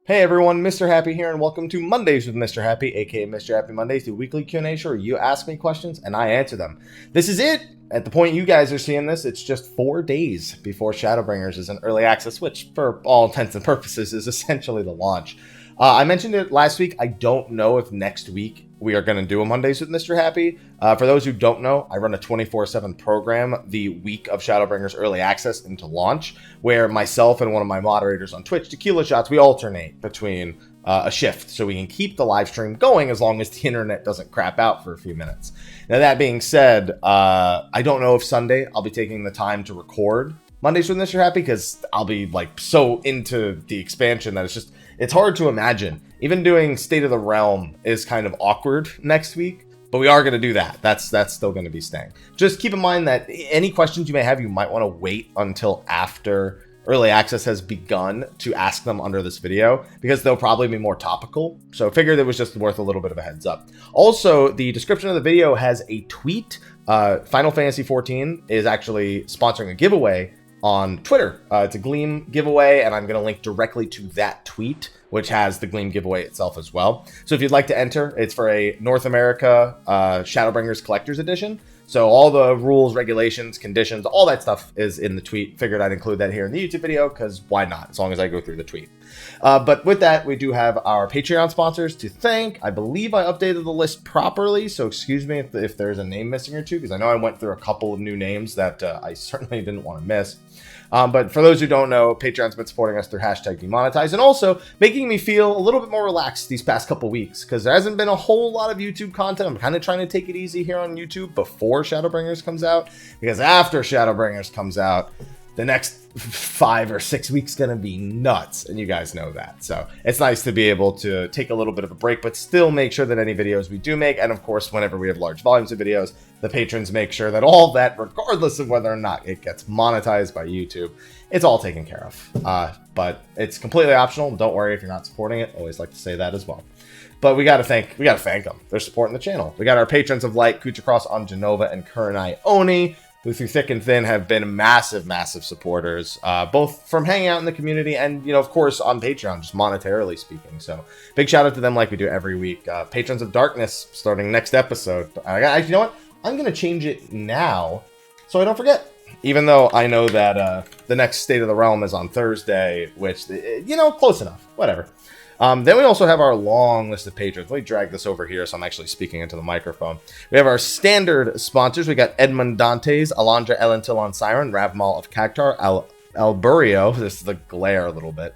Hey everyone, Mr. Happy here, and welcome to Mondays with Mr. Happy, aka Mr. Happy Mondays, the weekly Q&A show where you ask me questions and I answer them. This is it! At the point you guys are seeing this, it's just 4 days before Shadowbringers is in early access, which for all intents and purposes is essentially the launch. I mentioned it last week. I don't know if next week we are going to do a Mondays with Mr. Happy. For those who don't know, I run a 24/7 program the week of Shadowbringers early access into launch, where myself and one of my moderators on Twitch, Tequila Shots, we alternate between a shift so we can keep the live stream going as long as the internet doesn't crap out for a few minutes. Now, that being said, I don't know if Sunday I'll be taking the time to record Mondays with Mr. Happy because I'll be like so into the expansion that it's hard to imagine. Even doing State of the Realm is kind of awkward next week, but we are going to do that. That's still going to be staying. Just keep in mind that any questions you may have, you might want to wait until after early access has begun to ask them under this video, because they'll probably be more topical. So I figured it was just worth a little bit of a heads up. Also, the description of the video has a tweet. Final Fantasy XIV is actually sponsoring a giveaway on Twitter. It's a Gleam giveaway, and I'm going to link directly to that tweet, which has the Gleam giveaway itself as well. So if you'd like to enter, it's for a North America Shadowbringers Collector's Edition. So all the rules, regulations, conditions, all that stuff is in the tweet. Figured I'd include that here in the YouTube video, because why not, as long as I go through the tweet. But with that, we do have our Patreon sponsors to thank. I believe I updated the list properly, so excuse me if there's a name missing or two, because I know I went through a couple of new names that I certainly didn't want to miss. But for those who don't know, Patreon's been supporting us through #demonetize, and also making me feel a little bit more relaxed these past couple weeks, because there hasn't been a whole lot of YouTube content. I'm kind of trying to take it easy here on YouTube before Shadowbringers comes out, because after Shadowbringers comes out, the next 5 or 6 weeks gonna be nuts, and you guys know that. So it's nice to be able to take a little bit of a break, but still make sure that any videos we do make, and of course whenever we have large volumes of videos, the patrons make sure that all that, regardless of whether or not it gets monetized by YouTube, it's all taken care of. But it's completely optional. Don't worry if you're not supporting it. Always like to say that as well. But we gotta thank them. They're supporting the channel. We got our patrons of light, Khuja Cross on Jenova and Kurenai Oni, who through thick and thin have been massive supporters, both from hanging out in the community and, of course, on Patreon, just monetarily speaking. So big shout out to them like we do every week. Patrons of Darkness, starting next episode. You know what? I'm going to change it now so I don't forget. Even though I know that the next State of the Realm is on Thursday, which, close enough. Whatever. Then we also have our long list of patrons. Let me drag this over here so I'm actually speaking into the microphone. We have our standard sponsors. We got Edmund Dantes, Alondra Elentil Siren, Rav Mal of Cactuar, Alburio. This is the glare a little bit.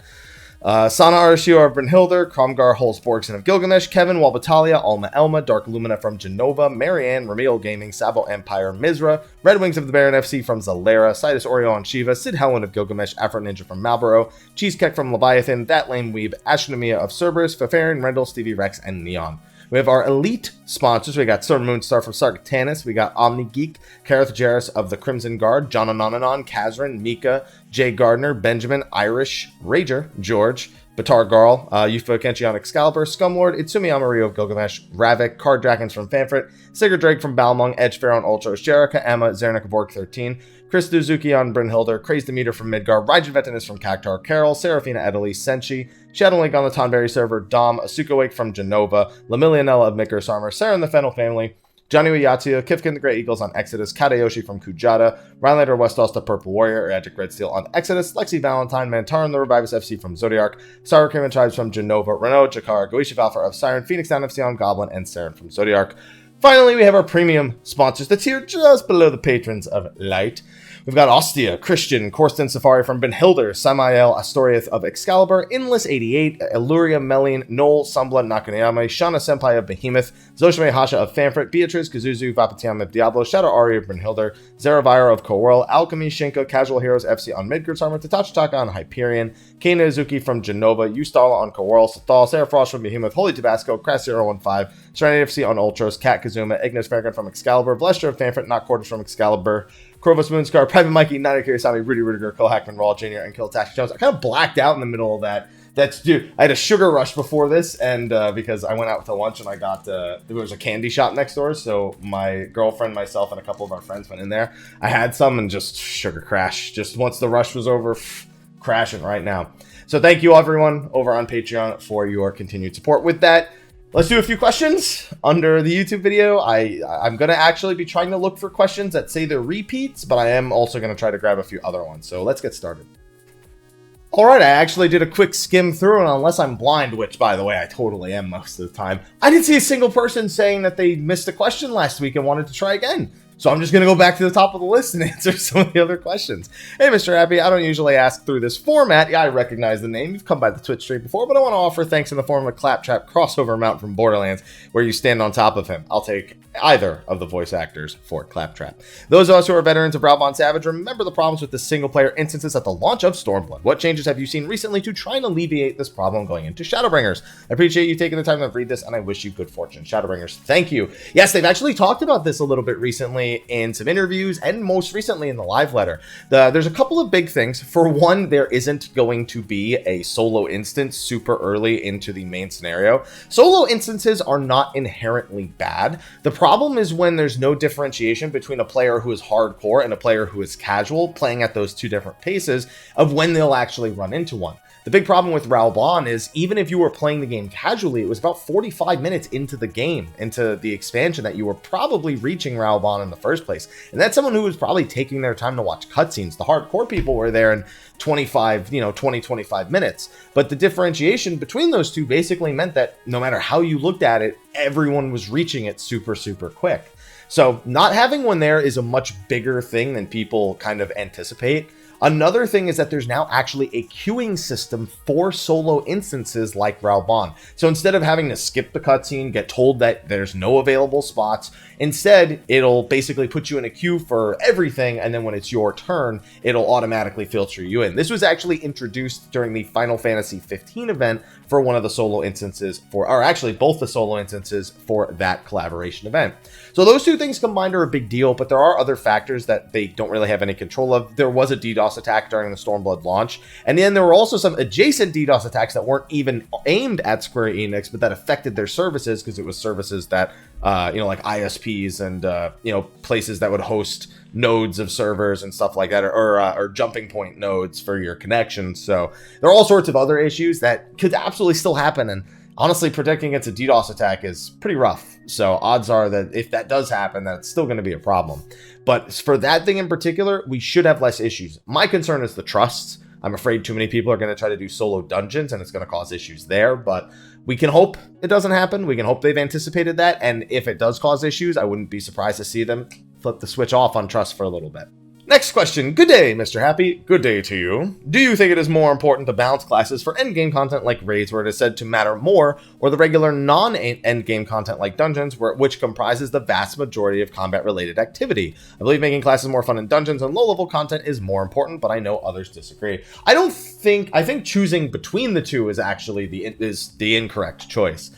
Sana Arashio of Brynhildr, Kromgar Holzborgson of Gilgamesh, Kevin Walbatalia, Alma Elma, Dark Lumina from Jenova, Marianne, Remedial Gaming, Sabo Empire, Mizra, Red Wings of the Baron FC from Zalera, Cidus, Oreo and Shiva, Syd Hellwind of Gilgamesh, Afro Ninja from Malboro, Cheesecake from Leviathan, That Lame Weeb, Ashen Emiya of Cerberus, Fafarian, Rendil, Stevie-Rex, and Neon. We have our elite sponsors. We got Sir Moonstar from Sargatanis. We got Omni Geek, Kareth Jarrus of the Crimson Guard, John Anonanon, Kazrin, Mika, Jay Gardner, Benjamin, Irish, Rager, George, Batar Garl, Yufa Kenshi on Excalibur, Scumlord, Itsumi Amario of Gilgamesh, Ravik, Card Dragons from Fanfrit, Sigurd Drake from Balmung, Edge Pharaoh on Ultros, Jerica, Emma, Zernik of Orc 13, Chris Duzuki on Brynhildr, Crazed Demeter from Midgar, Raijin Vetinus from Cactuar, Carol, Seraphina Edely, Senshi, Shadowlink on the Tonberry server, Dom, Asuka Wake from Jenova, Lamilianella of Mikros Armor, Sarah and the Fennel family, Johnny Yatsuya, Kifkin the Grey Eagles on Exodus, Kadayoshi from Khujada, Rylanator Westaus The Purple Warrior, Erratic Red Steel on Exodus, Lexxie Valentine, Mantaru the Rivivus FC from Zodiark, Sour Cream and Tribes from Jenova, Rynoet Chikara, Goisha Valfar of Siren, Phoenix Down FC on Goblin, and Saren from Zodiark. Finally, we have our premium sponsors, the tier just below the patrons of Light. We've got Ostia, Christian, Corsten Safari from Brynhildr, Samael Astoriath of Excalibur, Inless 88, Illuria Melin, Noel, Sumbla, Nakanayame, Shauna Senpai of Behemoth, Zoshime Hasha of Fanfrit, Beatrice, Kazuzu, Vapatiam of Diablo, Shadow Ari of Brynhildr, Zeravira of Coworld, Alchemy, Shinka, Casual Heroes FC on Midgard's Armor, Tatachitaka on Hyperion, Kana Izuki from Jenova, Ustala on Coworld, Sathal, Sarah Frost from Behemoth, Holy Tabasco, Crass 015, Serenity FC on Ultros, Kat Kazuma, Ignis Farragon from Excalibur, Blester of Fanfrit, Not Quarters from Excalibur, Corvus Moonscar, Private Mikey, Nana Kirisami, Rudy Rudiger, Cole Hackman, Raw Jr., and Kill Tax Jones. I kind of blacked out in the middle of that. Dude, I had a sugar rush before this, and because I went out to lunch and I got, there was a candy shop next door, so my girlfriend, myself, and a couple of our friends went in there. I had some and just sugar crash. Just once the rush was over, crashing right now. So thank you everyone over on Patreon for your continued support. With that, let's do a few questions under the YouTube video. I'm going to actually be trying to look for questions that say they're repeats, but I am also going to try to grab a few other ones. So let's get started. All right, I actually did a quick skim through, and unless I'm blind, which, by the way, I totally am most of the time, I didn't see a single person saying that they missed a question last week and wanted to try again. So I'm just going to go back to the top of the list and answer some of the other questions. Hey, Mrhappy, I don't usually ask through this format. Yeah, I recognize the name. You've come by the Twitch stream before, but I want to offer thanks in the form of a claptrap crossover mount from Borderlands where you stand on top of him. I'll take either of the voice actors for claptrap. Those of us who are veterans of Ralph Savage remember the problems with the single-player instances at the launch of Stormblood. What changes have you seen recently to try and alleviate this problem going into Shadowbringers? I appreciate you taking the time to read this, and I wish you good fortune. Shadowbringers, thank you. Yes, they've actually talked about this a little bit recently in some interviews and most recently in the live letter. There's a couple of big things. For one, there isn't going to be a solo instance super early into the main scenario. Solo instances are not inherently bad. The problem is when there's no differentiation between a player who is hardcore and a player who is casual, playing at those two different paces of when they'll actually run into one. The big problem with Ralbon is even if you were playing the game casually, it was about 45 minutes into the game, into the expansion, that you were probably reaching Ralbon in the first place. And that's someone who was probably taking their time to watch cutscenes. The hardcore people were there in 25 minutes. But the differentiation between those two basically meant that no matter how you looked at it, everyone was reaching it super, super quick. So not having one there is a much bigger thing than people kind of anticipate. Another thing is that there's now actually a queuing system for solo instances like Ralbon. So instead of having to skip the cutscene, get told that there's no available spots, instead it'll basically put you in a queue for everything, and then when it's your turn, it'll automatically filter you in. This was actually introduced during the Final Fantasy XV event for one of the solo instances or actually both the solo instances for that collaboration event. So those two things combined are a big deal, but there are other factors that they don't really have any control of. There was a DDoS attack during the Stormblood launch, and then there were also some adjacent DDoS attacks that weren't even aimed at Square Enix, but that affected their services because it was services that, like ISPs and, places that would host nodes of servers and stuff like that, or jumping point nodes for your connections. So there are all sorts of other issues that could absolutely still happen, and honestly, protecting against a DDoS attack is pretty rough. So odds are that if that does happen, that's still going to be a problem. But for that thing in particular, we should have less issues. My concern is the trusts. I'm afraid too many people are going to try to do solo dungeons, and it's going to cause issues there. But we can hope it doesn't happen. We can hope they've anticipated that. And if it does cause issues, I wouldn't be surprised to see them flip the switch off on trust for a little bit. Next question. Good day, Mrhappy. Good day to you. Do you think it is more important to balance classes for endgame content like raids, where it is said to matter more, or the regular non-endgame content like dungeons, which comprises the vast majority of combat-related activity? I believe making classes more fun in dungeons and low-level content is more important, but I know others disagree. I think choosing between the two is actually the incorrect choice.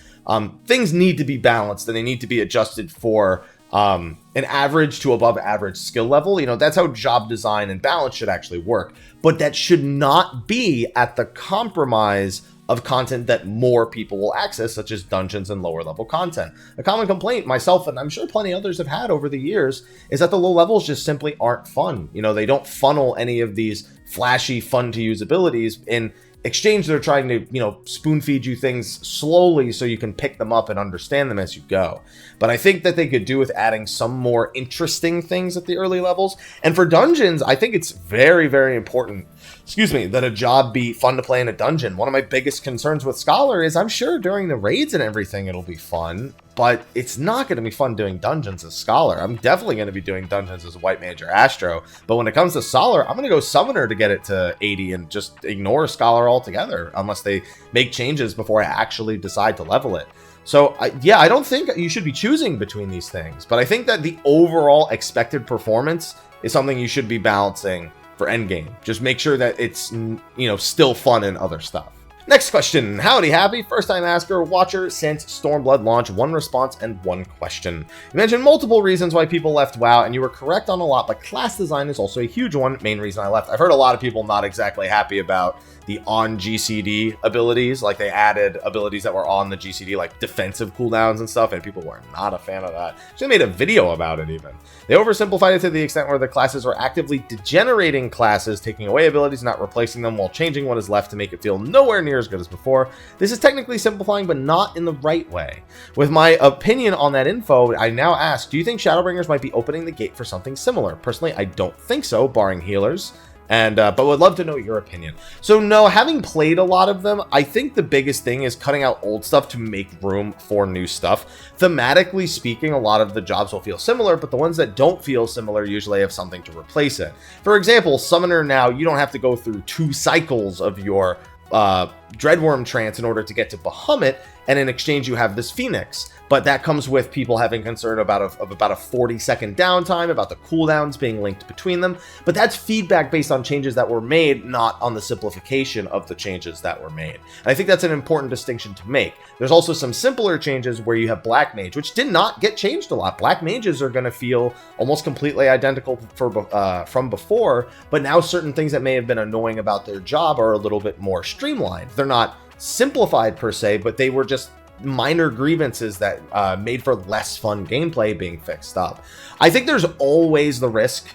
Things need to be balanced, and they need to be adjusted for an average to above average skill level. That's how job design and balance should actually work. But that should not be at the compromise of content that more people will access, such as dungeons and lower level content. A common complaint myself, and I'm sure plenty others have had over the years, is that the low levels just simply aren't fun. They don't funnel any of these flashy, fun to use abilities. In exchange, they're trying to, spoon feed you things slowly so you can pick them up and understand them as you go. But I think that they could do with adding some more interesting things at the early levels. And for dungeons, I think it's very, very important, that a job be fun to play in a dungeon. One of my biggest concerns with Scholar is I'm sure during the raids and everything it'll be fun, but it's not going to be fun doing dungeons as Scholar. I'm definitely going to be doing dungeons as a White Mage or Astro, but when it comes to Scholar, I'm going to go Summoner to get it to 80 and just ignore Scholar altogether, unless they make changes before I actually decide to level it. So, I don't think you should be choosing between these things, but I think that the overall expected performance is something you should be balancing for endgame. Just make sure that it's, still fun and other stuff. Next question. Howdy, Happy. First time asker, watcher since Stormblood launch. One response and one question. You mentioned multiple reasons why people left WoW, and you were correct on a lot, but class design is also a huge one. Main reason I left. I've heard a lot of people not exactly happy about the on GCD abilities. Like, they added abilities that were on the GCD, like defensive cooldowns and stuff, and people were not a fan of that. They made a video about it even. They oversimplified it to the extent where the classes were actively degenerating classes, taking away abilities, not replacing them, while changing what is left to make it feel nowhere near as good as before. This is technically simplifying, but not in the right way. With my opinion on that info, I now ask, do you think Shadowbringers might be opening the gate for something similar? Personally, I don't think so, barring healers. But would love to know your opinion. So no, having played a lot of them, I think the biggest thing is cutting out old stuff to make room for new stuff. Thematically speaking, a lot of the jobs will feel similar, but the ones that don't feel similar usually have something to replace it. For example, Summoner now, you don't have to go through 2 cycles of your Dreadworm trance in order to get to Bahamut, and in exchange you have this Phoenix. But that comes with people having concern about a 40-second downtime, about the cooldowns being linked between them. But that's feedback based on changes that were made, not on the simplification of the changes that were made. And I think that's an important distinction to make. There's also some simpler changes where you have Black Mage, which did not get changed a lot. Black Mages are going to feel almost completely identical from before, but now certain things that may have been annoying about their job are a little bit more streamlined. They're not simplified per se, but they were just minor grievances that made for less fun gameplay being fixed up. I think there's always the risk,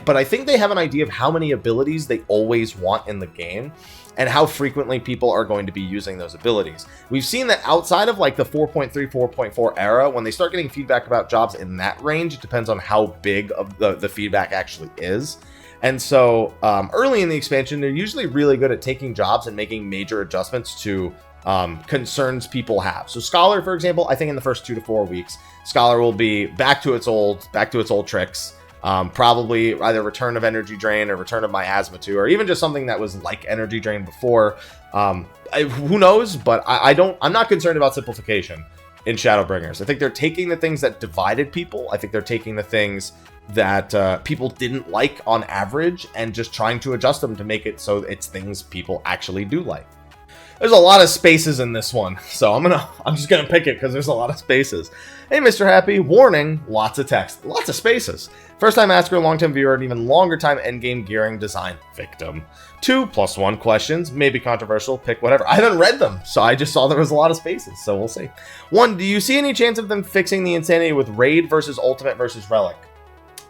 but I think they have an idea of how many abilities they always want in the game and how frequently people are going to be using those abilities. We've seen that outside of like the 4.3, 4.4 era, when they start getting feedback about jobs in that range, it depends on how big of the feedback actually is. And so early in the expansion, they're usually really good at taking jobs and making major adjustments to concerns people have. So Scholar, for example, I think in the first 2 to 4 weeks, Scholar will be back to its old tricks. Probably either return of Energy Drain or return of Miasma 2, or even just something that was like Energy Drain before. Who knows? But I'm not concerned about simplification in Shadowbringers. I think they're taking the things that divided people. I think they're taking the things that people didn't like on average and just trying to adjust them to make it so it's things people actually do like. There's a lot of spaces in this one, so I'm just gonna pick it because there's a lot of spaces. Hey, Mr. Happy, warning, lots of text, lots of spaces. First time asker, long time viewer, and even longer time endgame gearing design victim. 2+1 questions, maybe controversial, pick whatever. I haven't read them, so I just saw there was a lot of spaces, so we'll see. 1, do you see any chance of them fixing the insanity with raid versus ultimate versus relic?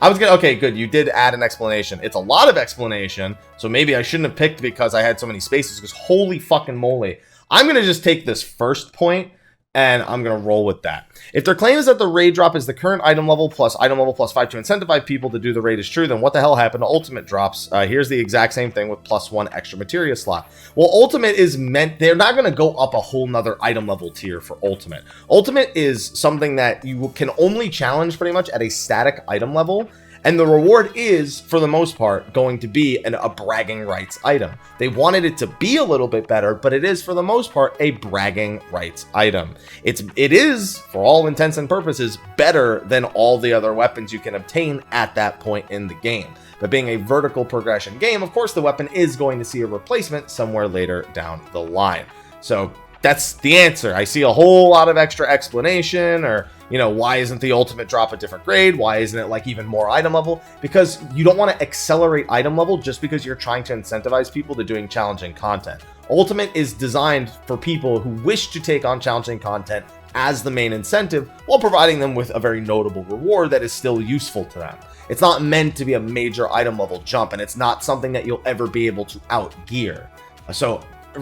Okay, good. You did add an explanation. It's a lot of explanation, so maybe I shouldn't have picked because I had so many spaces, because holy fucking moly. I'm going to just take this first point, and I'm going to roll with that. If their claim is that the raid drop is the current item level plus 5 to incentivize people to do the raid is true, then what the hell happened to ultimate drops? Here's the exact same thing with +1 extra materia slot. Well, ultimate is meant, they're not going to go up a whole nother item level tier for ultimate. Ultimate is something that you can only challenge pretty much at a static item level. And the reward is, for the most part, going to be a bragging rights item. They wanted it to be a little bit better, but it is, for the most part, a bragging rights item. It is, for all intents and purposes, better than all the other weapons you can obtain at that point in the game. But being a vertical progression game, of course, the weapon is going to see a replacement somewhere later down the line. So that's the answer. I see a whole lot of extra explanation, or, you know, why isn't the ultimate drop a different grade? Why isn't it like even more item level? Because you don't want to accelerate item level just because you're trying to incentivize people to doing challenging content. Ultimate is designed for people who wish to take on challenging content as the main incentive, while providing them with a very notable reward that is still useful to them. It's not meant to be a major item level jump, and it's not something that you'll ever be able to out gear. So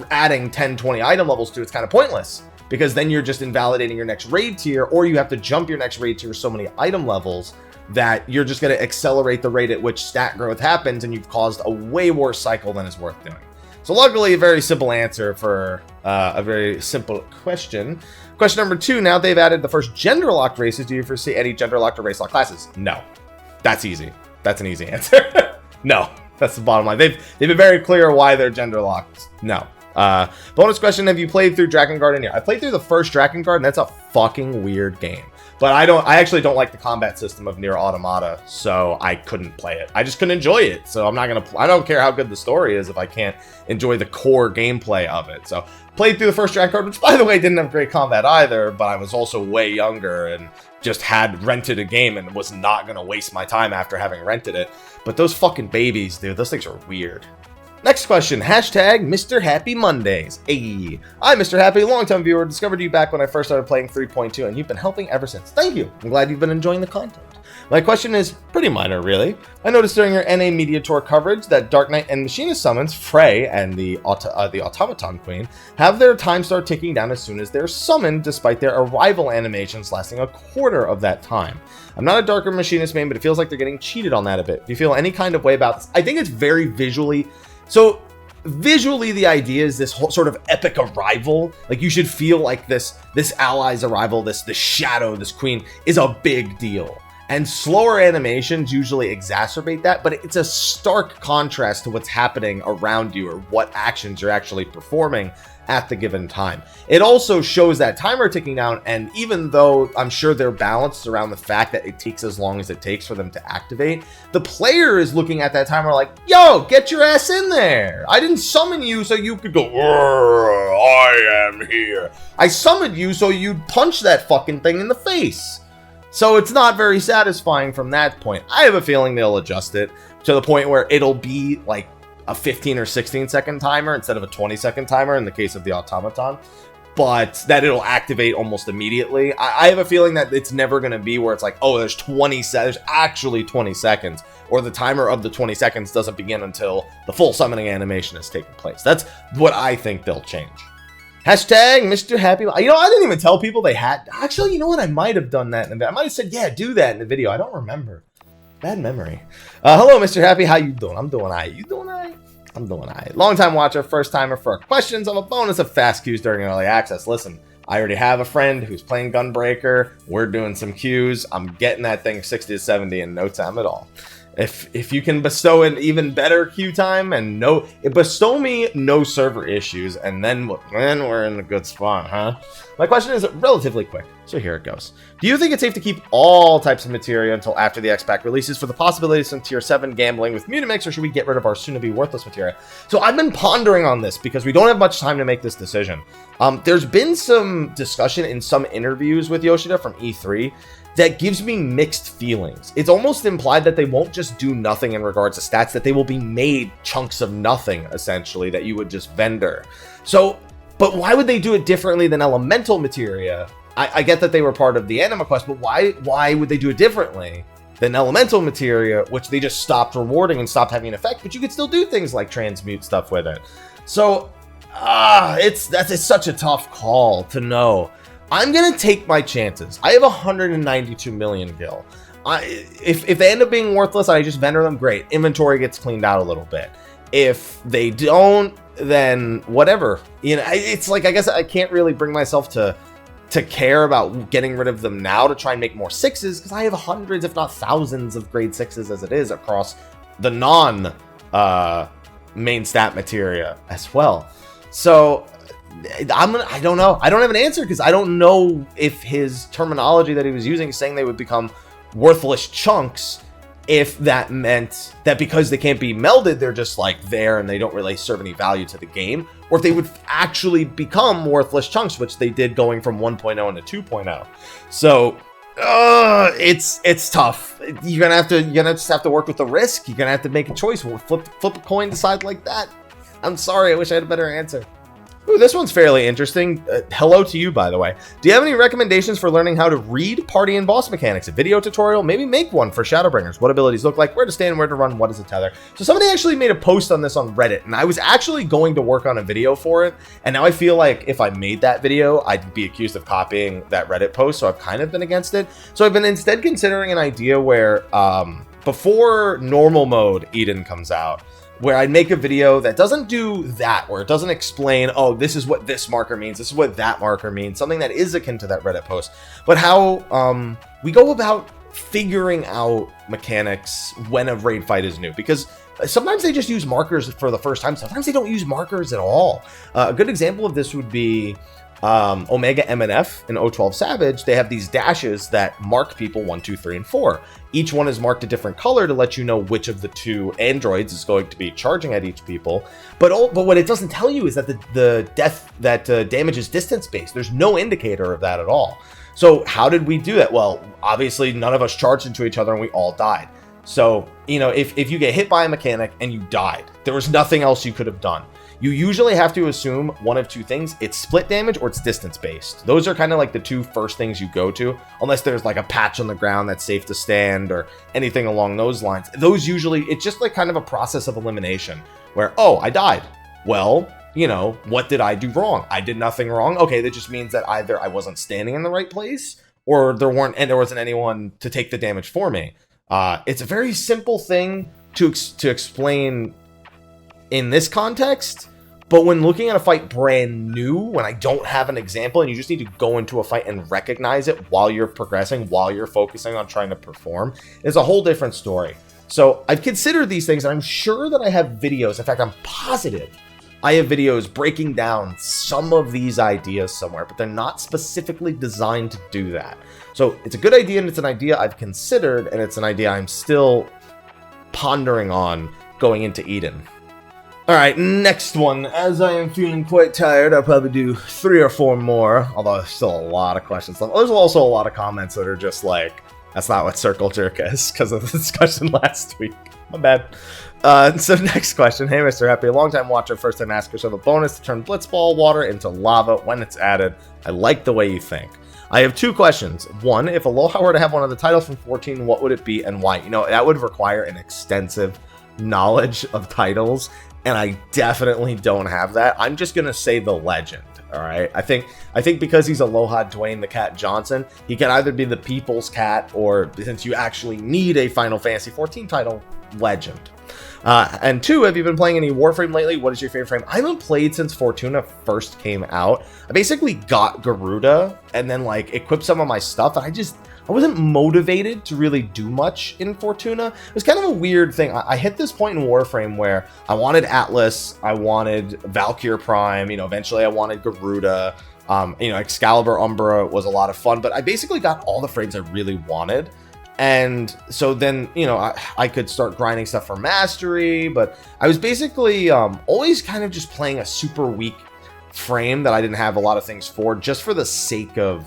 adding 10-20 item levels to it's kind of pointless, because then you're just invalidating your next raid tier, or you have to jump your next raid tier so many item levels that you're just going to accelerate the rate at which stat growth happens, and you've caused a way worse cycle than is worth doing. So luckily, a very simple answer for a very simple question. Question number 2, now they've added the first gender locked races, do you foresee any gender locked or race locked classes? No. That's easy. That's an easy answer. No. That's the bottom line. They've been very clear why they're gender locked. No. Bonus question, have you played through Drakengard in here? I played through the first Drakengard, and that's a fucking weird game. But I actually don't like the combat system of Nier Automata, so I couldn't play it. I just couldn't enjoy it, so I'm not gonna. I don't care how good the story is if I can't enjoy the core gameplay of it. So played through the first draft card, which by the way didn't have great combat either, but I was also way younger and just had rented a game and was not gonna waste my time after having rented it. But those fucking babies, dude, those things are weird. Next question, hashtag Mr. Happy Mondays. Hey, I'm Mr. Happy, longtime viewer. Discovered you back when I first started playing 3.2, and you've been helping ever since. Thank you. I'm glad you've been enjoying the content. My question is pretty minor, really. I noticed during your NA Media Tour coverage that Dark Knight and Machinist summons, Frey and the Automaton Queen, have their time start ticking down as soon as they're summoned, despite their arrival animations lasting a quarter of that time. I'm not a Darker Machinist main, but it feels like they're getting cheated on that a bit. Do you feel any kind of way about this? I think it's very visually... So, visually, the idea is this whole sort of epic arrival. Like, you should feel like this ally's arrival, this shadow, this queen, is a big deal. And slower animations usually exacerbate that, but it's a stark contrast to what's happening around you or what actions you're actually performing at the given time. It also shows that timer ticking down, and even though I'm sure they're balanced around the fact that it takes as long as it takes for them to activate, the player is looking at that timer like, yo, get your ass in there. I didn't summon you so you could go, I am here. I summoned you so you'd punch that fucking thing in the face. So it's not very satisfying from that point. I have a feeling they'll adjust it to the point where it'll be like a 15 or 16 second timer instead of a 20-second timer in the case of the automaton, but that it'll activate almost immediately. I have a feeling that it's never going to be where it's like, oh, there's actually 20 seconds, or the timer of the 20 seconds doesn't begin until the full summoning animation has taken place. That's what I think they'll change. Hashtag Mr. Happy. You know, I didn't even tell people they had. Actually, you know what? I might have done that in the video. I might have said, yeah, do that in the video. I don't remember. Bad memory. Hello, Mr. Happy. How you doing? I'm doing all right. You doing all right? I'm doing all right. Long time watcher, first timer for questions of a bonus of fast queues during early access. Listen, I already have a friend who's playing Gunbreaker. We're doing some queues. I'm getting that thing 60 to 70 in no time at all. If you can bestow an even better queue time and bestow me no server issues, and then we're in a good spot, huh? My question is relatively quick, so here it goes. Do you think it's safe to keep all types of materia until after the X-Pack releases for the possibility of some tier 7 gambling with Mutamix, or should we get rid of our soon-to-be worthless materia? So I've been pondering on this because we don't have much time to make this decision. There's been some discussion in some interviews with Yoshida from E3 that gives me mixed feelings. It's almost implied that they won't just do nothing in regards to stats, that they will be made chunks of nothing, essentially, that you would just vendor. So, but why would they do it differently than elemental materia? I get that they were part of the Anima Quest, but why would they do it differently than elemental materia, which they just stopped rewarding and stopped having an effect, but you could still do things like transmute stuff with it. So, it's such a tough call to know. I'm going to take my chances. I have 192 million gil. If they end up being worthless and I just vendor them, great. Inventory gets cleaned out a little bit. If they don't, then whatever. You know, it's like, I guess I can't really bring myself to care about getting rid of them now to try and make more 6s, because I have hundreds, if not thousands, of grade 6s as it is across the non main stat materia as well. So I don't know. I don't have an answer because I don't know if his terminology that he was using, saying they would become worthless chunks, if that meant that because they can't be melded, they're just like there and they don't really serve any value to the game, or if they would actually become worthless chunks, which they did going from 1.0 into 2.0. So it's tough. You're gonna just have to work with the risk. You're gonna have to make a choice. Flip a coin, decide like that. I'm sorry. I wish I had a better answer. Ooh, this one's fairly interesting. Hello to you, by the way. Do you have any recommendations for learning how to read party and boss mechanics? A video tutorial? Maybe make one for Shadowbringers. What abilities look like? Where to stand? Where to run? What is a tether? So somebody actually made a post on this on Reddit, and I was actually going to work on a video for it, and now I feel like if I made that video, I'd be accused of copying that Reddit post, so I've kind of been against it. So I've been instead considering an idea where before normal mode Eden comes out, where I'd make a video that doesn't do that, where it doesn't explain, oh, this is what this marker means, this is what that marker means, something that is akin to that Reddit post, but how we go about figuring out mechanics when a raid fight is new. Because Sometimes they just use markers for the first time. Sometimes they don't use markers at all. A good example of this would be Omega MNF and O12 Savage. They have these dashes that mark people 1, 2, 3, and 4. Each one is marked a different color to let you know which of the 2 androids is going to be charging at each people. But what it doesn't tell you is that the damage is distance based. There's no indicator of that at all. So how did we do that? Well, obviously none of us charged into each other and we all died. So, you know, if you get hit by a mechanic and you died, there was nothing else you could have done. You usually have to assume one of 2 things. It's split damage or it's distance based. Those are kind of like the 2 first things you go to, unless there's like a patch on the ground that's safe to stand or anything along those lines. Those usually, it's just like kind of a process of elimination where, oh, I died. Well, you know, what did I do wrong? I did nothing wrong. Okay, that just means that either I wasn't standing in the right place or there wasn't anyone to take the damage for me. It's a very simple thing to explain in this context, but when looking at a fight brand new, when I don't have an example and you just need to go into a fight and recognize it while you're progressing, while you're focusing on trying to perform, is a whole different story. So I've considered these things, and I'm sure that I have videos. In fact, I'm positive I have videos breaking down some of these ideas somewhere, but they're not specifically designed to do that. So it's a good idea, and it's an idea I've considered, and it's an idea I'm still pondering on going into Eden. Alright, next one. As I am feeling quite tired, I'll probably do 3 or 4 more, although there's still a lot of questions. There's also a lot of comments that are just like, that's not what Circle Jerk is, because of the discussion last week. My bad. So next question. Hey, Mr. Happy, a long-time watcher, first-time asker, so the bonus to turn Blitzball water into lava when it's added. I like the way you think. I have 2 questions. 1, if Aloha were to have one of the titles from 14, what would it be and why? You know, that would require an extensive knowledge of titles, and I definitely don't have that. I'm just gonna say the legend. All right, I think because he's Aloha Dwayne the Cat Johnson, he can either be the People's Cat, or since you actually need a Final Fantasy 14 title, Legend. And 2, have you been playing any Warframe lately? What is your favorite frame? I haven't played since Fortuna first came out. I basically got Garuda and then like equipped some of my stuff, and I wasn't motivated to really do much in Fortuna. It was kind of a weird thing. I hit this point in Warframe where I wanted Atlas, I wanted Valkyr Prime, you know, eventually I wanted Garuda, you know, Excalibur Umbra was a lot of fun, but I basically got all the frames I really wanted. And so then, you know, I could start grinding stuff for mastery, but I was basically always kind of just playing a super weak frame that I didn't have a lot of things for, just for the sake of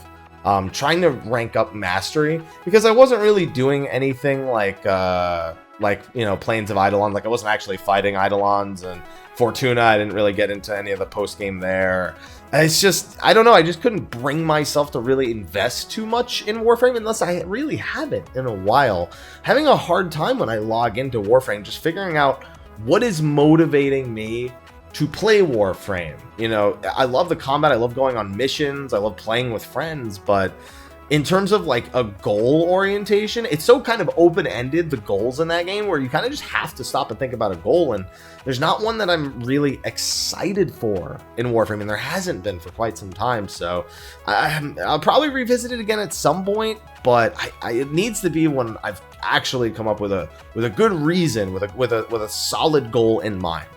trying to rank up mastery, because I wasn't really doing anything like you know, Plains of Eidolon. Like I wasn't actually fighting Eidolons, and Fortuna, I didn't really get into any of the post game there. It's just, I don't know, I just couldn't bring myself to really invest too much in Warframe unless I really haven't in a while. Having a hard time when I log into Warframe, just figuring out what is motivating me to play Warframe. You know, I love the combat, I love going on missions, I love playing with friends, but in terms of like a goal orientation, it's so kind of open-ended, the goals in that game, where you kind of just have to stop and think about a goal, and there's not one that I'm really excited for in Warframe, and there hasn't been for quite some time. So I'll probably revisit it again at some point, but it needs to be when I've actually come up with a good reason, with a solid goal in mind.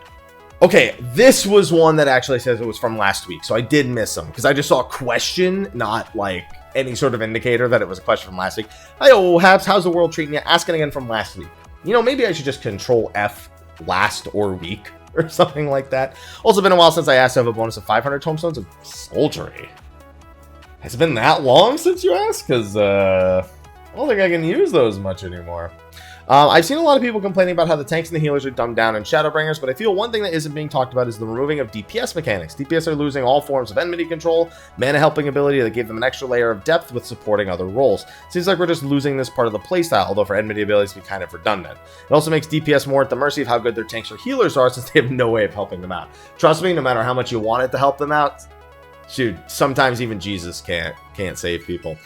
Okay, this was one that actually says it was from last week, so I did miss them because I just saw a question, not like any sort of indicator that it was a question from last week. Hi, Habs, how's the world treating you? Asking again from last week. You know, maybe I should just control F last or week or something like that. Also been a while since I asked to have a bonus of 500 tomestones of soldiery. Has it been that long since you asked? Because I don't think I can use those much anymore. I've seen a lot of people complaining about how the tanks and the healers are dumbed down in Shadowbringers, but I feel one thing that isn't being talked about is the removing of DPS mechanics. DPS are losing all forms of enmity control, mana helping ability that gave them an extra layer of depth with supporting other roles. Seems like we're just losing this part of the playstyle, although for enmity abilities to be kind of redundant. It also makes DPS more at the mercy of how good their tanks or healers are, since they have no way of helping them out. Trust me, no matter how much you want it to help them out, shoot, sometimes even Jesus can't save people.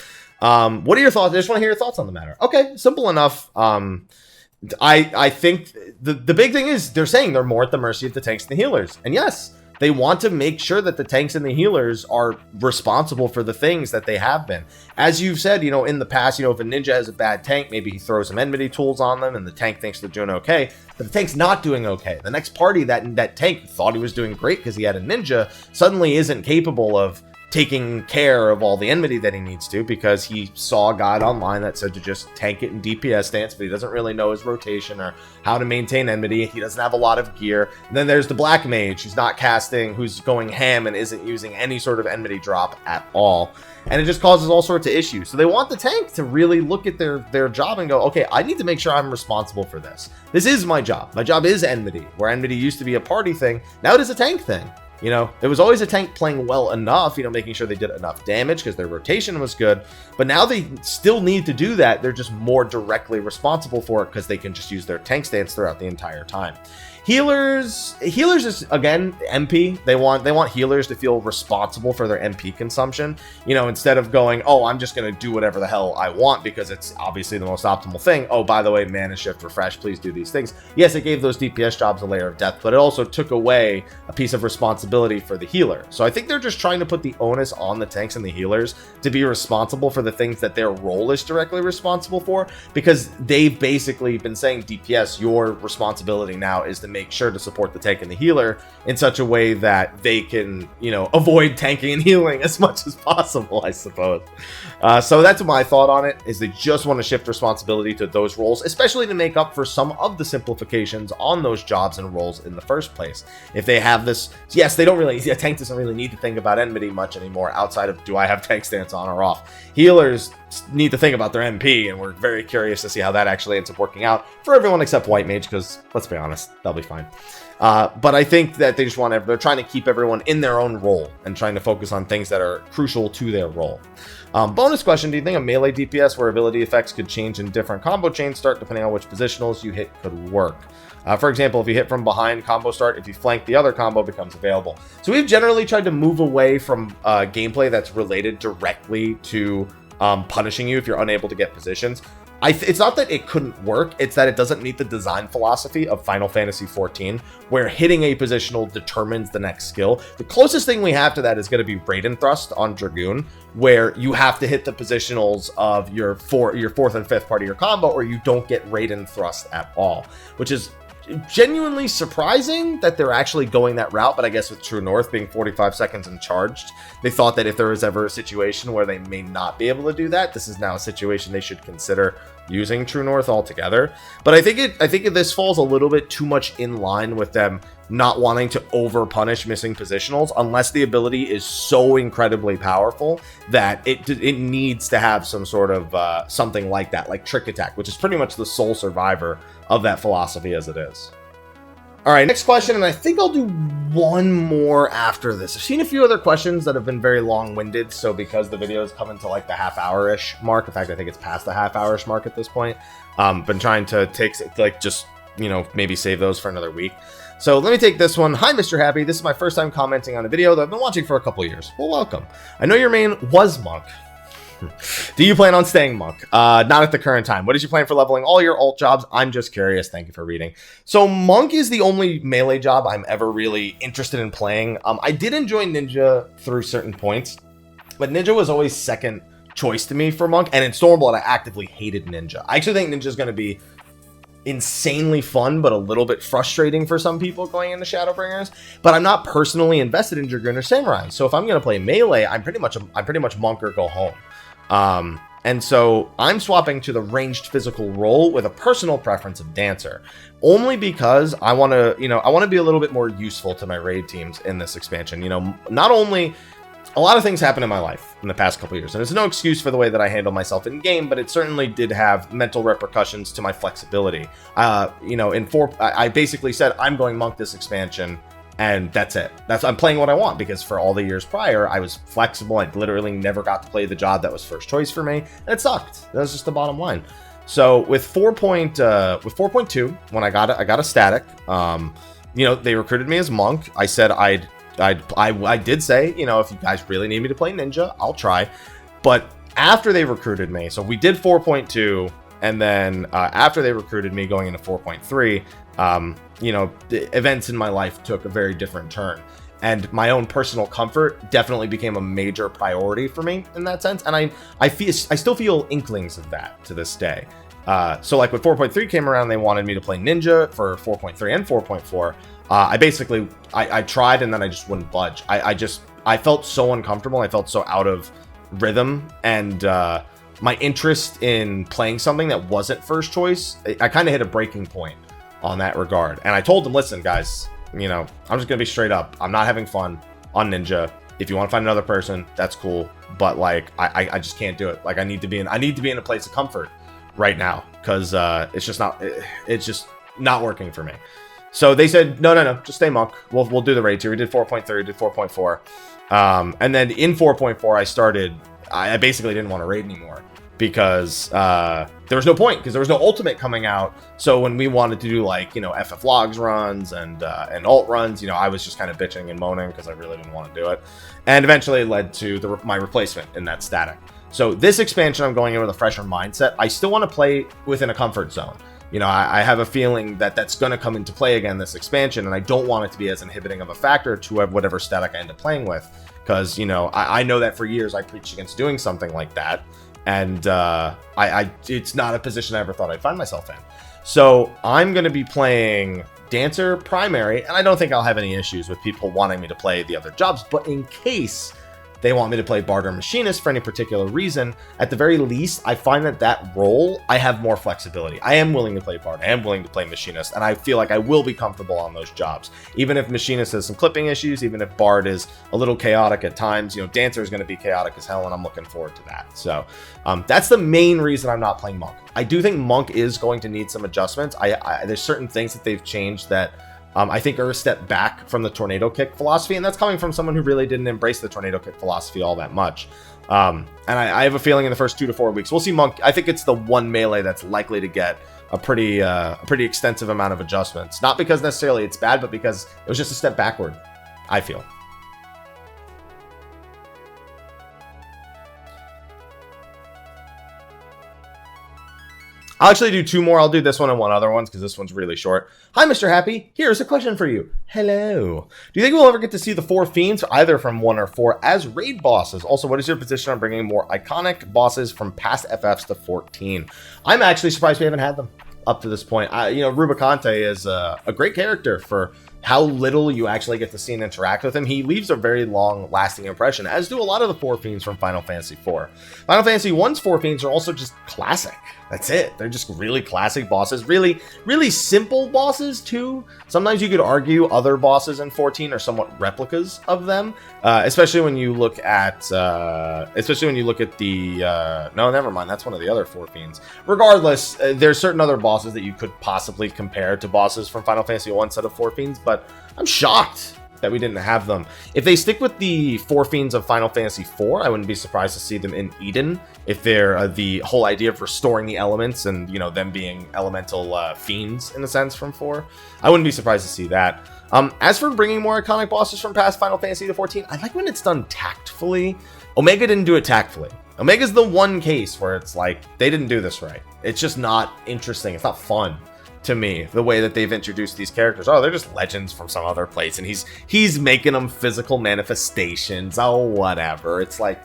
What are your thoughts? I just want to hear your thoughts on the matter. Okay, simple enough. I think the big thing is they're saying they're more at the mercy of the tanks and the healers. And yes, They want to make sure that the tanks and the healers are responsible for the things that they have been. As you've said, in the past, if a ninja has a bad tank, maybe he throws some enmity tools on them and the tank thinks they're doing okay, but the tank's not doing okay. The next party, that tank thought he was doing great because he had a ninja, suddenly isn't capable of taking care of all the enmity that he needs to, because he saw a guide online that said to just tank it in DPS stance, but he doesn't really know his rotation or how to maintain enmity. He doesn't have a lot of gear. And then there's the black mage who's not casting, who's going ham and isn't using any sort of enmity drop at all. And it just causes all sorts of issues. So they want the tank to really look at their job and go, okay, I need to make sure I'm responsible for this. This is my job. My job is enmity, where enmity used to be a party thing. Now it is a tank thing. There was always a tank playing well enough, making sure they did enough damage because their rotation was good. But now they still need to do that. They're just more directly responsible for it because they can just use their tank stance throughout the entire time. Healers is, again, MP. They want healers to feel responsible for their MP consumption. Instead of going, oh, I'm just going to do whatever the hell I want because it's obviously the most optimal thing. Oh, by the way, mana shift, refresh, please do these things. Yes, it gave those DPS jobs a layer of depth, but it also took away a piece of responsibility for the healer. So I think they're just trying to put the onus on the tanks and the healers to be responsible for the things that their role is directly responsible for, because they've basically been saying, DPS, your responsibility now is to make sure to support the tank and the healer in such a way that they can, avoid tanking and healing as much as possible, I suppose. So that's my thought on it, is they just want to shift responsibility to those roles, especially to make up for some of the simplifications on those jobs and roles in the first place. If they have this, yes, a tank doesn't really need to think about enmity much anymore outside of, do I have tank stance on or off? Healers need to think about their MP, and we're very curious to see how that actually ends up working out for everyone except White Mage, because let's be honest, they'll be fine. But I think that they just they're trying to keep everyone in their own role and trying to focus on things that are crucial to their role. Bonus question, do you think a melee DPS where ability effects could change in different combo chains start depending on which positionals you hit could work? For example, if you hit from behind, combo start. If you flank, the other combo becomes available. So we've generally tried to move away from gameplay that's related directly to punishing you if you're unable to get positions. It's not that it couldn't work, it's that it doesn't meet the design philosophy of Final Fantasy XIV, where hitting a positional determines the next skill. The closest thing we have to that is going to be Raiden Thrust on Dragoon, where you have to hit the positionals of your fourth and fifth part of your combo, or you don't get Raiden Thrust at all, which is genuinely surprising that they're actually going that route. But I guess with True North being 45 seconds and charged, they thought that if there was ever a situation where they may not be able to do that, this is now a situation they should consider using True North altogether. But I think this falls a little bit too much in line with them not wanting to over punish missing positionals, unless the ability is so incredibly powerful that it needs to have some sort of something like that, like Trick Attack, which is pretty much the sole survivor of that philosophy as it is. All right, next question, and I think I'll do one more after this. I've seen a few other questions that have been very long-winded, so because the video is coming to like the half-hour-ish mark, in fact, I think it's past the half-hour-ish mark at this point, been trying to take, maybe save those for another week. So let me take this one. Hi, Mr. Happy. This is my first time commenting on a video that I've been watching for a couple years. Well, welcome. I know your main was Monk. Do you plan on staying Monk? Not at the current time. What is your plan for leveling all your alt jobs? I'm just curious. Thank you for reading. So Monk is the only melee job I'm ever really interested in playing. I did enjoy Ninja through certain points, but Ninja was always second choice to me for Monk. And in Stormblood, I actively hated Ninja. I actually think Ninja is going to be insanely fun, but a little bit frustrating for some people going into Shadowbringers. But I'm not personally invested in Dragoon or Samurai. So if I'm going to play melee, I'm pretty much Monk or go home. And so I'm swapping to the ranged physical role with a personal preference of Dancer, only because I want to be a little bit more useful to my raid teams in this expansion. Not only a lot of things happen in my life in the past couple years, and it's no excuse for the way that I handle myself in game, but it certainly did have mental repercussions to my flexibility. I basically said I'm going Monk this expansion. And that's it. I'm playing what I want, because for all the years prior, I was flexible. I literally never got to play the job that was first choice for me, and it sucked. That was just the bottom line. So with 4.2, when I got a static, they recruited me as Monk. I said I did say, if you guys really need me to play Ninja, I'll try. But after they recruited me, so we did 4.2. And then after they recruited me going into 4.3, you know, the events in my life took a very different turn. And my own personal comfort definitely became a major priority for me in that sense. And I still feel inklings of that to this day. So like when 4.3 came around, they wanted me to play Ninja for 4.3 and 4.4. I tried and then I just wouldn't budge. I felt so uncomfortable. I felt so out of rhythm, and my interest in playing something that wasn't first choice, I kind of hit a breaking point on that regard. And I told them, listen, guys, you know, I'm just gonna be straight up. I'm not having fun on Ninja. If you want to find another person, that's cool. But like, I just can't do it. Like, I need to be in a place of comfort right now, because it's just not working for me. So they said, no, just stay monk. We'll do the raid tier. We did 4.3, we did 4.4. And then in 4.4, I basically didn't want to raid anymore, because there was no point, because there was no ultimate coming out. So when we wanted to do, like, you know, FF logs runs and alt runs, you know, I was just kind of bitching and moaning because I really didn't want to do it. And eventually it led to my replacement in that static. So this expansion, I'm going in with a fresher mindset. I still want to play within a comfort zone. You know, I have a feeling that that's going to come into play again this expansion, and I don't want it to be as inhibiting of a factor to whatever static I end up playing with. Because, you know, I know that for years I preached against doing something like that, and it's not a position I ever thought I'd find myself in. So I'm going to be playing Dancer primary, and I don't think I'll have any issues with people wanting me to play the other jobs, but in case they want me to play Bard or Machinist for any particular reason, at the very least, I find that role, I have more flexibility. I am willing to play Bard, I am willing to play Machinist, and I feel like I will be comfortable on those jobs. Even if Machinist has some clipping issues, even if Bard is a little chaotic at times, you know, Dancer is going to be chaotic as hell, and I'm looking forward to that. So that's the main reason I'm not playing Monk. I do think Monk is going to need some adjustments. There's certain things that they've changed that I think are a step back from the tornado kick philosophy, and that's coming from someone who really didn't embrace the tornado kick philosophy all that much. And I have a feeling in the first 2 to 4 weeks, we'll see Monk. I think it's the one melee that's likely to get a pretty extensive amount of adjustments. Not because necessarily it's bad, but because it was just a step backward, I feel. I'll actually do 2 more. I'll do this one and 1 other one because this one's really short. Hi, Mr. Happy. Here's a question for you. Hello. Do you think we'll ever get to see the 4 fiends, either from 1 or 4, as raid bosses? Also, what is your position on bringing more iconic bosses from past FFs to 14? I'm actually surprised we haven't had them up to this point. You know, Rubicante is a great character for how little you actually get to see and interact with him. He leaves a very long-lasting impression, as do a lot of the 4 fiends from Final Fantasy IV. Final Fantasy I's 4 fiends are also just classic. That's it. They're just really classic bosses. Really, really simple bosses, too. Sometimes you could argue other bosses in 14 are somewhat replicas of them, especially when you look at the... no, never mind. That's one of the other 4 fiends. Regardless, there's certain other bosses that you could possibly compare to bosses from Final Fantasy I set of 4 fiends, but I'm shocked that we didn't have them. If they stick with the 4 fiends of Final Fantasy IV, I wouldn't be surprised to see them in Eden. If they're the whole idea of restoring the elements and, you know, them being elemental fiends in a sense from 4, I wouldn't be surprised to see that. As for bringing more iconic bosses from past Final Fantasy to 14, I like when it's done tactfully. Omega didn't do it tactfully. Omega's the one case where it's like, they didn't do this right. It's just not interesting. It's not fun to me, the way that they've introduced these characters. Oh, they're just legends from some other place, and he's making them physical manifestations. Oh, whatever. It's like,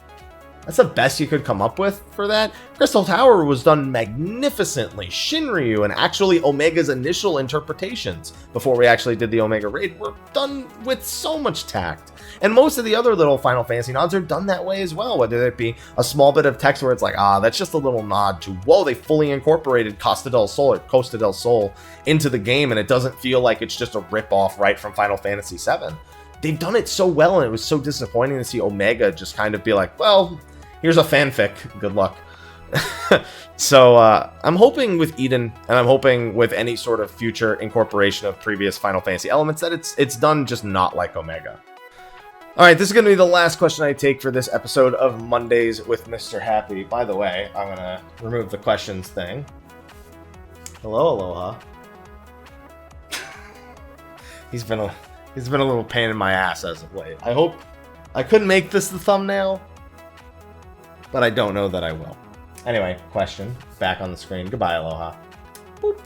that's the best you could come up with for that. Crystal Tower was done magnificently. Shinryu and actually Omega's initial interpretations before we actually did the Omega raid were done with so much tact. And most of the other little Final Fantasy nods are done that way as well, whether it be a small bit of text where it's like, that's just a little nod to, whoa, they fully incorporated Costa del Sol or Costa del Sol into the game, and it doesn't feel like it's just a rip-off right from Final Fantasy VII. They've done it so well, and it was so disappointing to see Omega just kind of be like, well, here's a fanfic, good luck. So I'm hoping with Eden, and I'm hoping with any sort of future incorporation of previous Final Fantasy elements, that it's done just not like Omega. Alright, this is going to be the last question I take for this episode of Mondays with Mr. Happy. By the way, I'm going to remove the questions thing. Hello, Aloha. He's been a little pain in my ass as of late. I hope I couldn't make this the thumbnail, but I don't know that I will. Anyway, question. Back on the screen. Goodbye, Aloha. Boop.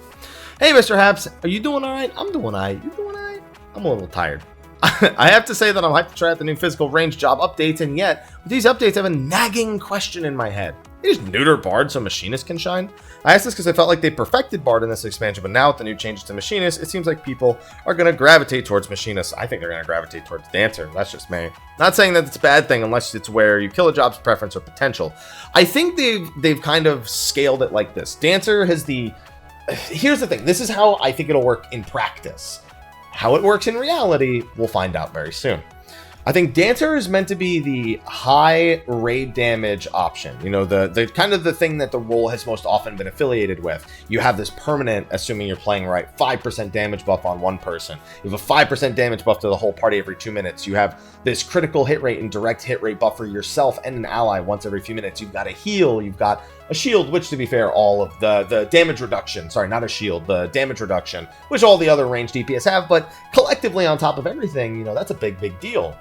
Hey, Mr. Haps. Are you doing alright? I'm doing alright. You doing alright? I'm a little tired. I have to say that I'm hyped to try out the new physical range job updates, and yet, with these updates, I have a nagging question in my head. They just neuter Bard so Machinist can shine? I asked this because I felt like they perfected Bard in this expansion, but now with the new changes to Machinist, it seems like people are going to gravitate towards Machinist. I think they're going to gravitate towards Dancer. That's just me. Not saying that it's a bad thing unless it's where you kill a job's preference or potential. I think they've kind of scaled it like this. Dancer has the... Here's the thing. This is how I think it'll work in practice. How it works in reality, we'll find out very soon. I think Dancer is meant to be the high raid damage option. You know, the kind of the thing that the role has most often been affiliated with. You have this permanent, assuming you're playing right, 5% damage buff on one person. You have a 5% damage buff to the whole party every 2 minutes. You have this critical hit rate and direct hit rate buff for yourself and an ally once every few minutes. You've got a heal, you've got a shield, which to be fair, all of the damage reduction, sorry, not a shield, the damage reduction, which all the other ranged DPS have, but collectively on top of everything, you know, that's a big deal.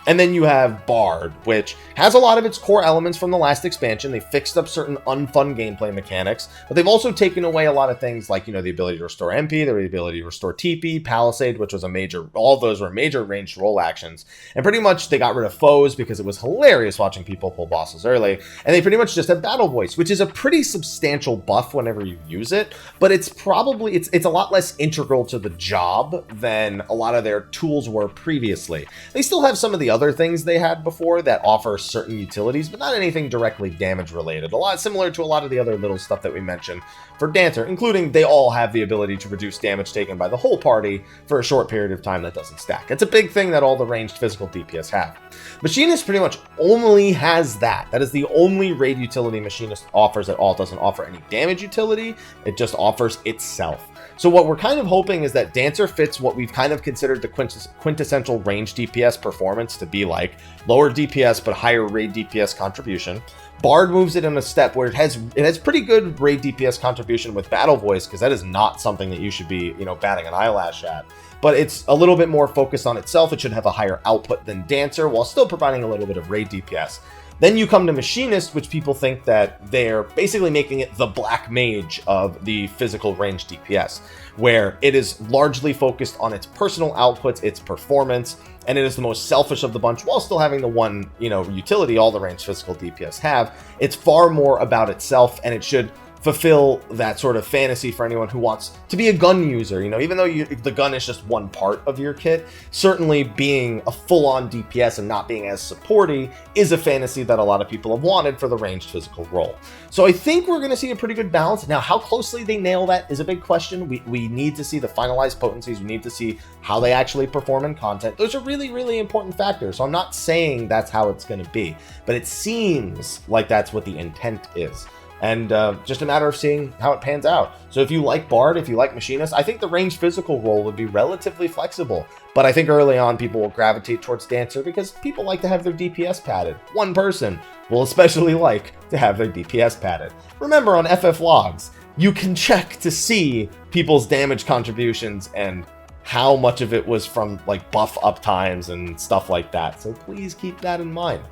And then you have Bard, which has a lot of its core elements from the last expansion. They fixed up certain unfun gameplay mechanics, but they've also taken away a lot of things like, you know, the ability to restore MP, the ability to restore TP, Palisade, which was a major, all those were major ranged role actions. And pretty much they got rid of foes because it was hilarious watching people pull bosses early. And they pretty much just have battle voice, which is a pretty substantial buff whenever you use it, but it's probably, it's a lot less integral to the job than a lot of their tools were previously. They still have some of the other things they had before that offer certain utilities, but not anything directly damage related. A lot similar to a lot of the other little stuff that we mentioned for Dancer, including they all have the ability to reduce damage taken by the whole party for a short period of time that doesn't stack. It's a big thing that all the ranged physical DPS have. Machinist pretty much only has that. That is the only raid utility Machinist offers at all. It doesn't offer any damage utility. It just offers itself. So what we're kind of hoping is that Dancer fits what we've kind of considered the quintessential range DPS performance to be like. Lower DPS, but higher raid DPS contribution. Bard moves it in a step where it has pretty good raid DPS contribution with Battle Voice, because that is not something that you should be, you know, batting an eyelash at. But it's a little bit more focused on itself. It should have a higher output than Dancer, while still providing a little bit of raid DPS. Then you come to Machinist, which people think that they're basically making it the Black Mage of the physical range DPS, where it is largely focused on its personal outputs, its performance, and it is the most selfish of the bunch while still having the one, you know, utility all the ranged physical DPS have. It's far more about itself, and it should fulfill that sort of fantasy for anyone who wants to be a gun user. You know, even though the gun is just one part of your kit, certainly being a full-on DPS and not being as supporty is a fantasy that a lot of people have wanted for the ranged physical role. So I think we're going to see a pretty good balance. Now, how closely they nail that is a big question. We need to see the finalized potencies. We need to see how they actually perform in content. Those are really important factors. So I'm not saying that's how it's going to be, but it seems like that's what the intent is. And just a matter of seeing how it pans out. So if you like Bard, if you like Machinist, I think the ranged physical role would be relatively flexible. But I think early on people will gravitate towards Dancer because people like to have their DPS padded. One person will especially like to have their DPS padded. Remember, on FF logs, you can check to see people's damage contributions and how much of it was from like buff uptimes and stuff like that. So please keep that in mind.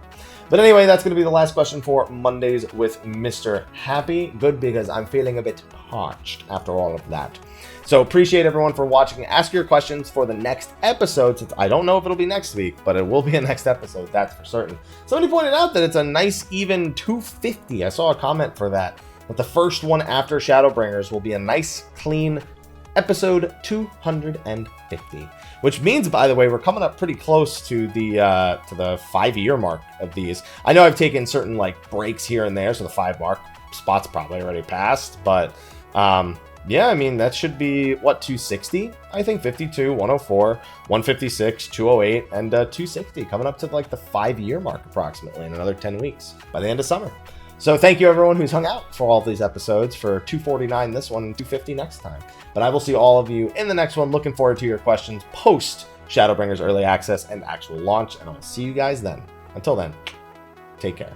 But anyway, that's going to be the last question for Mondays with Mr. Happy. Good, because I'm feeling a bit parched after all of that. So appreciate everyone for watching. Ask your questions for the next episode, since I don't know if it'll be next week, but it will be a next episode, that's for certain. Somebody pointed out that it's a nice even 250. I saw a comment for that. But the first one after Shadowbringers will be a nice, clean episode 250. Which means, by the way, we're coming up pretty close to the 5-year mark of these. I know I've taken certain like breaks here and there, so the 5 mark spot's probably already passed. But yeah, I mean, that should be, what, 260? I think 52, 104, 156, 208, and 260. Coming up to like the 5-year mark approximately in another 10 weeks by the end of summer. So thank you everyone who's hung out for all of these episodes, for 249 this one and 250 next time. But I will see all of you in the next one. Looking forward to your questions post Shadowbringers Early Access and actual launch, and I'll see you guys then. Until then, take care.